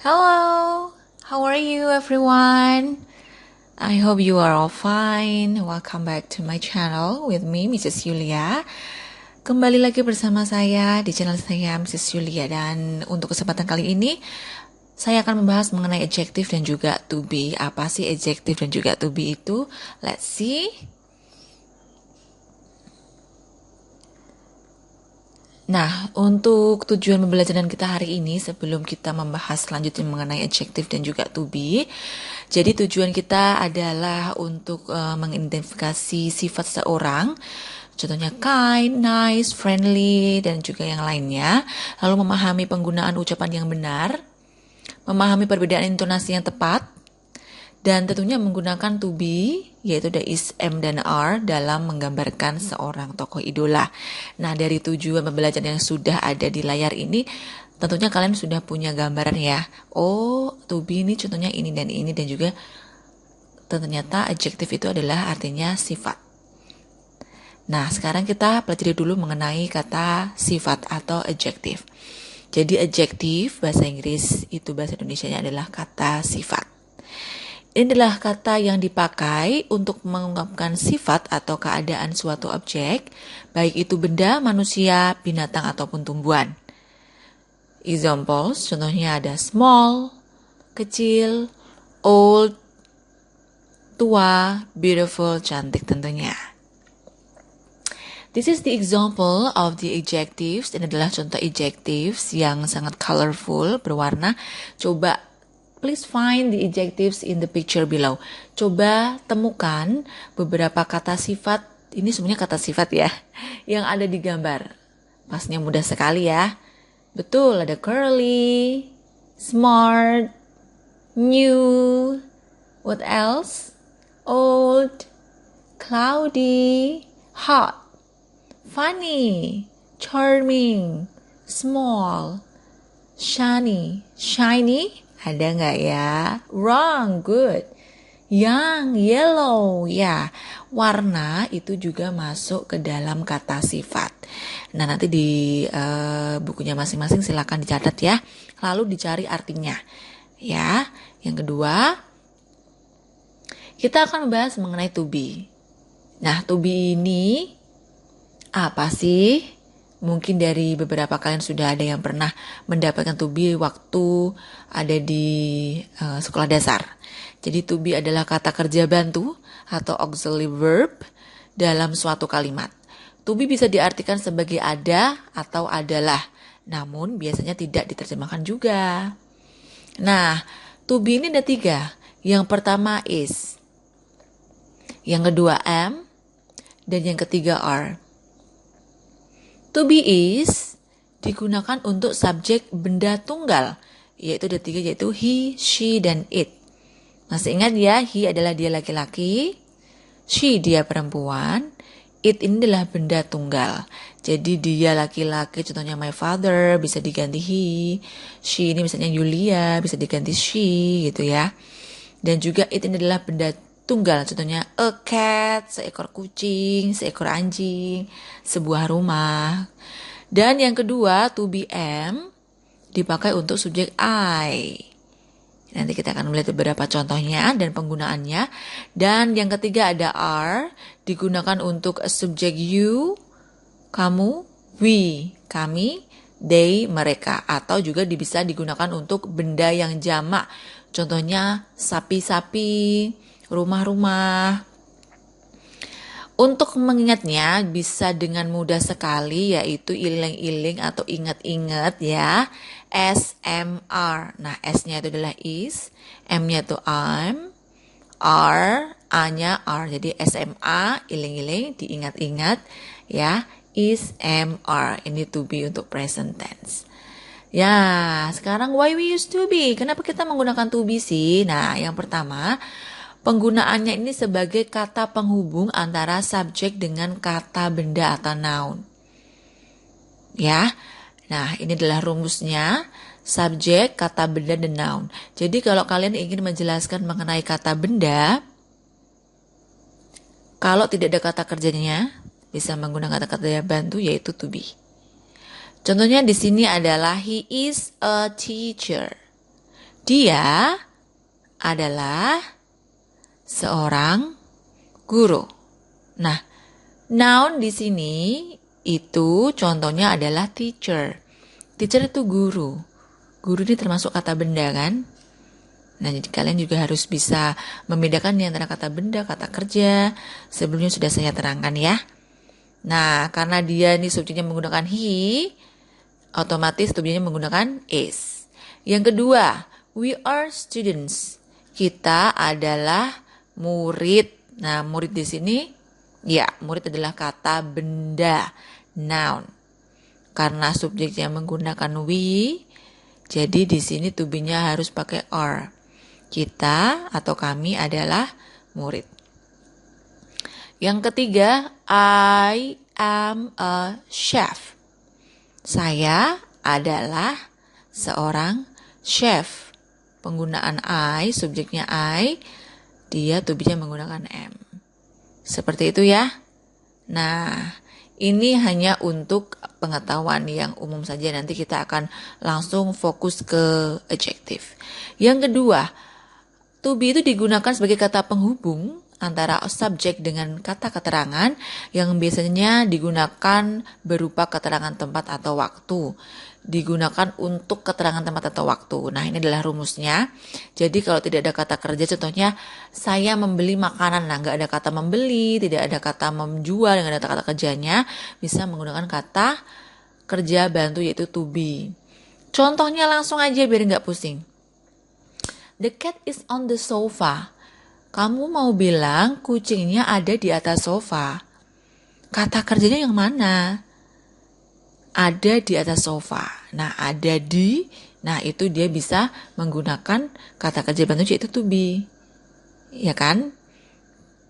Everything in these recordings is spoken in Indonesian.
Hello, how are you everyone? I hope you are all fine. Welcome back to my channel with me, Mrs. Yulia. Kembali lagi bersama saya di channel saya, Mrs. Yulia. Dan untuk kesempatan kali ini, saya akan membahas mengenai adjective dan juga to be. Apa sih adjective dan juga to be itu? Let's see. Nah, untuk tujuan pembelajaran kita hari ini, sebelum kita membahas selanjutnya mengenai adjective dan juga to be, jadi tujuan kita adalah untuk mengidentifikasi sifat seseorang, contohnya kind, nice, friendly, dan juga yang lainnya, lalu memahami penggunaan ucapan yang benar, memahami perbedaan intonasi yang tepat, dan tentunya menggunakan to be, yaitu the is, am, dan are dalam menggambarkan seorang tokoh idola. Nah, dari tujuan pembelajaran yang sudah ada di layar ini, tentunya kalian sudah punya gambaran ya. Oh, to be ini contohnya ini dan juga ternyata adjective itu adalah artinya sifat. Nah, sekarang kita pelajari dulu mengenai kata sifat atau adjective. Jadi adjective, bahasa Inggris itu bahasa Indonesianya adalah kata sifat. Ini adalah kata yang dipakai untuk mengungkapkan sifat atau keadaan suatu objek, baik itu benda, manusia, binatang, ataupun tumbuhan. Examples, contohnya ada small, kecil, old, tua, beautiful, cantik tentunya. This is the example of the adjectives. Ini adalah contoh adjectives yang sangat colorful, berwarna. Coba please find the adjectives in the picture below. Coba temukan beberapa kata sifat, ini sebenarnya kata sifat ya, yang ada di gambar. Pasnya mudah sekali ya. Betul, ada curly, smart, new, what else? Old, cloudy, hot, funny, charming, small, shiny, ada nggak ya? Wrong, good. Young, yellow, ya. Warna itu juga masuk ke dalam kata sifat. Nah, nanti di bukunya masing-masing silakan dicatat ya. Lalu dicari artinya. Ya, yang kedua, kita akan membahas mengenai to be. Nah, to be ini apa sih? Mungkin dari beberapa kalian sudah ada yang pernah mendapatkan to be waktu ada di sekolah dasar. Jadi to be adalah kata kerja bantu atau auxiliary verb dalam suatu kalimat. To be bisa diartikan sebagai ada atau adalah, namun biasanya tidak diterjemahkan juga. Nah, to be ini ada 3. Yang pertama is, yang kedua am, dan yang ketiga are. To be is digunakan untuk subjek benda tunggal, yaitu ada 3, yaitu he, she, dan it. Masih ingat ya, he adalah dia laki-laki, she dia perempuan, it ini adalah benda tunggal. Jadi dia laki-laki, contohnya my father, bisa diganti he, she ini misalnya Yulia, bisa diganti she gitu ya. Dan juga it ini adalah benda tunggal, contohnya a cat, seekor kucing, seekor anjing, sebuah rumah. Dan yang kedua, to be am, dipakai untuk subjek I. Nanti kita akan melihat beberapa contohnya dan penggunaannya. Dan yang ketiga ada are, digunakan untuk subjek you, kamu, we, kami, they, mereka. Atau juga bisa digunakan untuk benda yang jamak. Contohnya sapi-sapi, rumah-rumah. Untuk mengingatnya bisa dengan mudah sekali, yaitu iling-iling atau ingat-ingat ya. SMR. Nah, S-nya itu adalah is, M-nya itu am, R, A-nya are. Jadi SMA, iling-iling, diingat-ingat ya. Is, am, are. Ini to be untuk present tense. Ya, sekarang why we use to be? Kenapa kita menggunakan to be sih? Nah, yang pertama, penggunaannya ini sebagai kata penghubung antara subjek dengan kata benda atau noun. Ya, nah ini adalah rumusnya, subjek, kata benda, dan noun. Jadi kalau kalian ingin menjelaskan mengenai kata benda, kalau tidak ada kata kerjanya, bisa menggunakan kata bantu yaitu to be. Contohnya di sini adalah he is a teacher. Dia adalah seorang guru. Nah, noun di sini itu contohnya adalah teacher. Teacher itu guru. Guru ini termasuk kata benda kan? Nah, jadi kalian juga harus bisa membedakan di antara kata benda, kata kerja. Sebelumnya sudah saya terangkan ya. Nah, karena dia ini subjeknya menggunakan he, otomatis subjeknya menggunakan is. Yang kedua, we are students. Kita adalah murid. Nah, murid di sini, ya, murid adalah kata benda, noun. Karena subjeknya menggunakan we, jadi di sini to be-nya harus pakai are. Kita atau kami adalah murid. Yang ketiga, I am a chef. Saya adalah seorang chef. Penggunaan I, subjeknya I, dia to be-nya menggunakan am. Seperti itu ya. Nah, ini hanya untuk pengetahuan yang umum saja. Nanti kita akan langsung fokus ke adjective. Yang kedua, to be itu digunakan sebagai kata penghubung antara subjek dengan kata keterangan yang biasanya digunakan berupa keterangan tempat atau waktu. Digunakan untuk keterangan tempat atau waktu. Nah, ini adalah rumusnya. Jadi kalau tidak ada kata kerja, contohnya saya membeli makanan. Nah, nggak ada kata membeli, tidak ada kata menjual, nggak ada kata kerjanya, bisa menggunakan kata kerja bantu yaitu to be. Contohnya langsung aja biar nggak pusing. The cat is on the sofa. Kamu mau bilang kucingnya ada di atas sofa. Kata kerjanya yang mana? Ada di atas sofa. Nah, ada di, nah itu dia bisa menggunakan kata kerja bantu yaitu to be. Ya kan?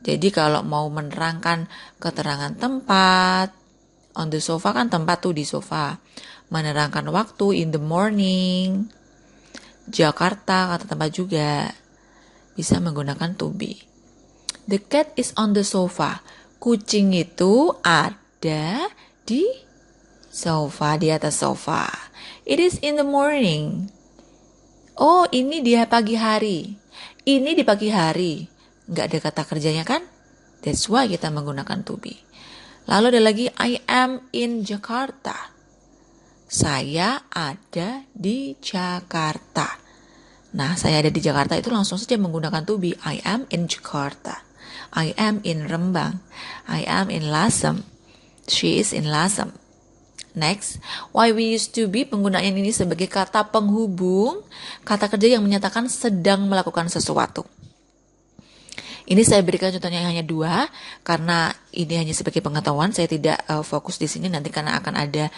Jadi kalau mau menerangkan keterangan tempat, on the sofa kan tempat tuh di sofa. Menerangkan waktu in the morning. Jakarta kata tempat juga bisa menggunakan to be. The cat is on the sofa. Kucing itu ada di sofa, di atas sofa. It is in the morning. Oh, ini dia pagi hari. Ini di pagi hari. Nggak ada kata kerjanya kan? That's why kita menggunakan to be. Lalu ada lagi, I am in Jakarta. Saya ada di Jakarta. Nah, saya ada di Jakarta itu langsung saja menggunakan to be. I am in Jakarta. I am in Rembang. I am in Lasem. She is in Lasem. Next, why we used to be, penggunaan ini sebagai kata penghubung, kata kerja yang menyatakan sedang melakukan sesuatu. Ini saya berikan contohnya hanya 2 karena ini hanya sebagai pengetahuan. Saya tidak fokus di sini nanti karena akan ada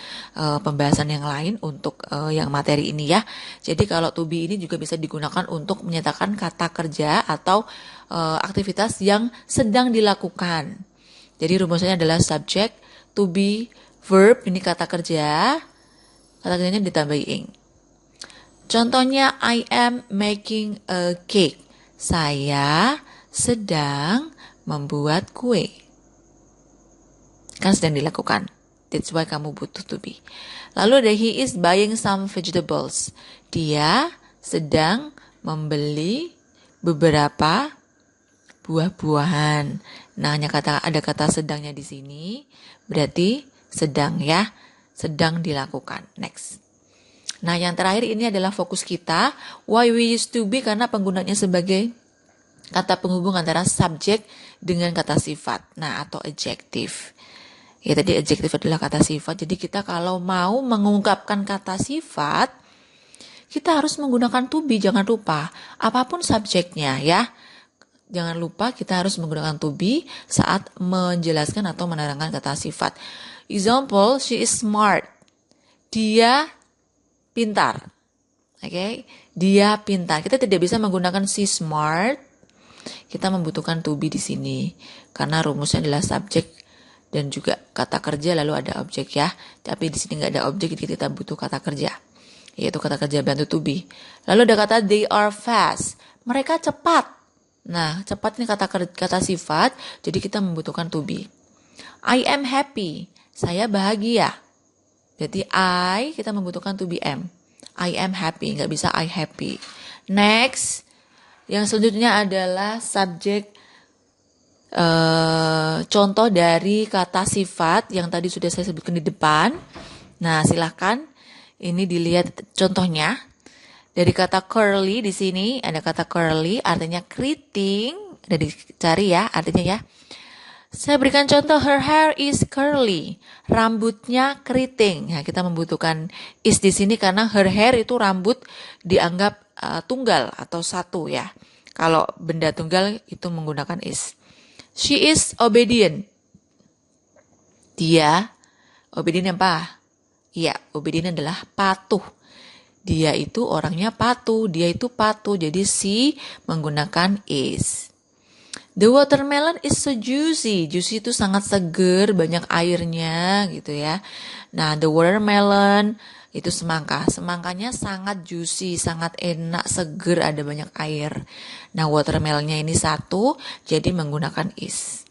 pembahasan yang lain untuk yang materi ini ya. Jadi kalau to be ini juga bisa digunakan untuk menyatakan kata kerja atau aktivitas yang sedang dilakukan. Jadi rumusnya adalah subject, to be, verb, ini kata kerja. Kata kerjanya ditambahi ing. Contohnya, I am making a cake. Saya sedang membuat kue. Kan sedang dilakukan. That's why kamu butuh to be. Lalu ada he is buying some vegetables. Dia sedang membeli beberapa buah-buahan. Nah, hanya ada kata sedangnya di sini. Berarti sedang ya. Sedang dilakukan. Next. Nah, yang terakhir ini adalah fokus kita. Why we used to be, karena penggunanya sebagai kata penghubung antara subjek dengan kata sifat. Nah, atau adjective. Ya, tadi adjective adalah kata sifat. Jadi kita kalau mau mengungkapkan kata sifat, kita harus menggunakan to be, jangan lupa. Apapun subjeknya ya. Jangan lupa kita harus menggunakan to be saat menjelaskan atau menerangkan kata sifat. Example, she is smart. Dia pintar. Oke, dia pintar. Kita tidak bisa menggunakan she smart. Kita membutuhkan to be di sini karena rumusnya adalah subjek dan juga kata kerja lalu ada objek ya. Tapi di sini nggak ada objek, jadi kita butuh kata kerja, yaitu kata kerja bantu to be. Lalu ada kata they are fast. Mereka cepat. Nah, cepat ini kata sifat, jadi kita membutuhkan to be. I am happy. Saya bahagia. Jadi I kita membutuhkan to be am. I am happy, nggak bisa I happy. Next, yang selanjutnya adalah subjek contoh dari kata sifat yang tadi sudah saya sebutkan di depan. Nah, silahkan ini dilihat contohnya. Dari kata curly di sini ada kata curly artinya keriting. Ada dicari ya artinya ya. Saya berikan contoh, her hair is curly. Rambutnya keriting. Nah, kita membutuhkan is di sini karena her hair itu rambut dianggap tunggal atau satu ya. Kalau benda tunggal itu menggunakan is. She is obedient. Dia obedient apa? Iya, obedient adalah patuh. Dia itu orangnya patuh, dia itu patuh. Jadi she menggunakan is. The watermelon is so juicy. Juicy itu sangat seger, banyak airnya gitu ya. Nah, the watermelon itu semangka. Semangkanya sangat juicy, sangat enak, seger, ada banyak air. Nah, watermelonnya ini satu, jadi menggunakan is.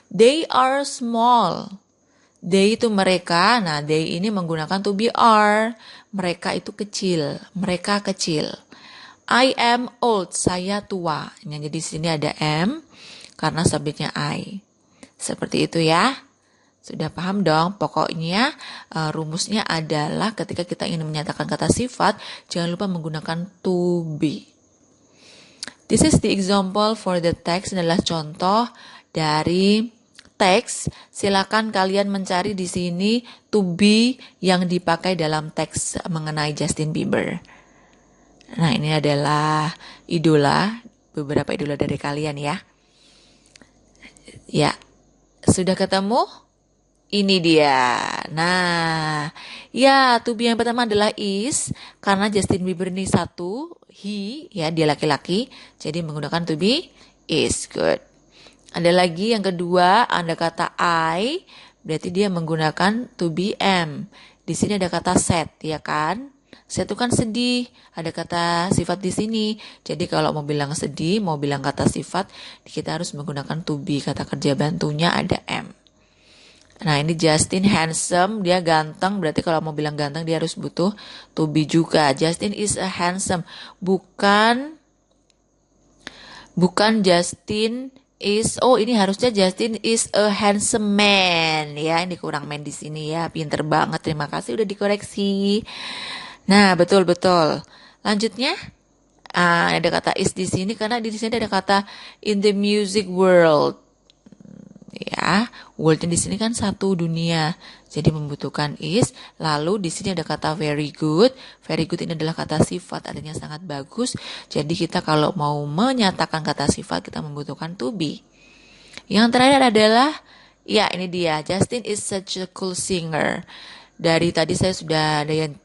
They are small. They itu mereka. Nah, they ini menggunakan to be are. Mereka itu kecil. Mereka kecil. I am old, saya tua. Nah, jadi di sini ada am karena subjeknya I. Seperti itu ya. Sudah paham dong? Pokoknya rumusnya adalah ketika kita ingin menyatakan kata sifat, jangan lupa menggunakan to be. This is the example for the text. Adalah contoh dari teks. Silakan kalian mencari di sini to be yang dipakai dalam teks mengenai Justin Bieber. Nah, ini adalah idola, beberapa idola dari kalian ya. Ya, sudah ketemu? Ini dia. Nah, ya, to be yang pertama adalah is, karena Justin Bieber ini satu, he, ya, dia laki-laki, jadi menggunakan to be is, good. Ada lagi yang kedua, ada kata I, berarti dia menggunakan to be am. Di sini ada kata sad, ya kan? Saya tuh kan sedih, ada kata sifat di sini. Jadi kalau mau bilang sedih, mau bilang kata sifat, kita harus menggunakan to be. Kata kerja bantunya ada am. Nah, ini Justin handsome, dia ganteng. Berarti kalau mau bilang ganteng, dia harus butuh to be juga. Justin is a handsome. Bukan Justin is, ini harusnya Justin is a handsome man. Ya, ini kurang man di sini ya. Pinter banget, terima kasih udah dikoreksi. Nah, betul. Lanjutnya, ada kata is di sini karena di sini ada kata in the music world. Ya, world di sini kan satu dunia. Jadi membutuhkan is. Lalu di sini ada kata very good. Very good ini adalah kata sifat, artinya sangat bagus. Jadi kita kalau mau menyatakan kata sifat, kita membutuhkan to be. Yang terakhir adalah, ya ini dia, Justin is such a cool singer. Dari tadi saya sudah ada yang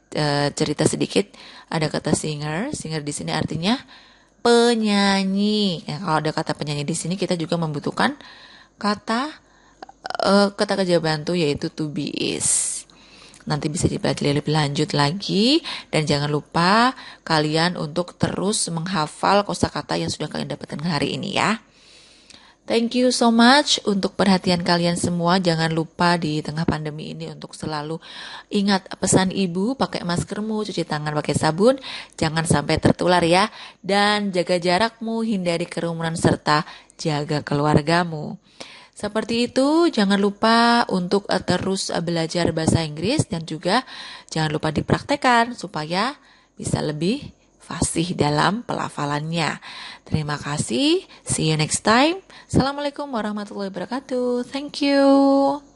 cerita sedikit, ada kata singer. Singer di sini artinya penyanyi. Kalau ada kata penyanyi di sini, kita juga membutuhkan kata kerja bantu yaitu to be is. Nanti bisa dipelajari lebih lanjut lagi, dan jangan lupa kalian untuk terus menghafal kosakata yang sudah kalian dapatkan hari ini ya. Thank you so much untuk perhatian kalian semua. Jangan lupa di tengah pandemi ini untuk selalu ingat pesan ibu, pakai maskermu, cuci tangan pakai sabun, jangan sampai tertular ya. Dan jaga jarakmu, hindari kerumunan serta jaga keluargamu. Seperti itu, jangan lupa untuk terus belajar bahasa Inggris dan juga jangan lupa dipraktekkan supaya bisa lebih fasih dalam pelafalannya. Terima kasih. See you next time. Assalamualaikum warahmatullahi wabarakatuh. Thank you.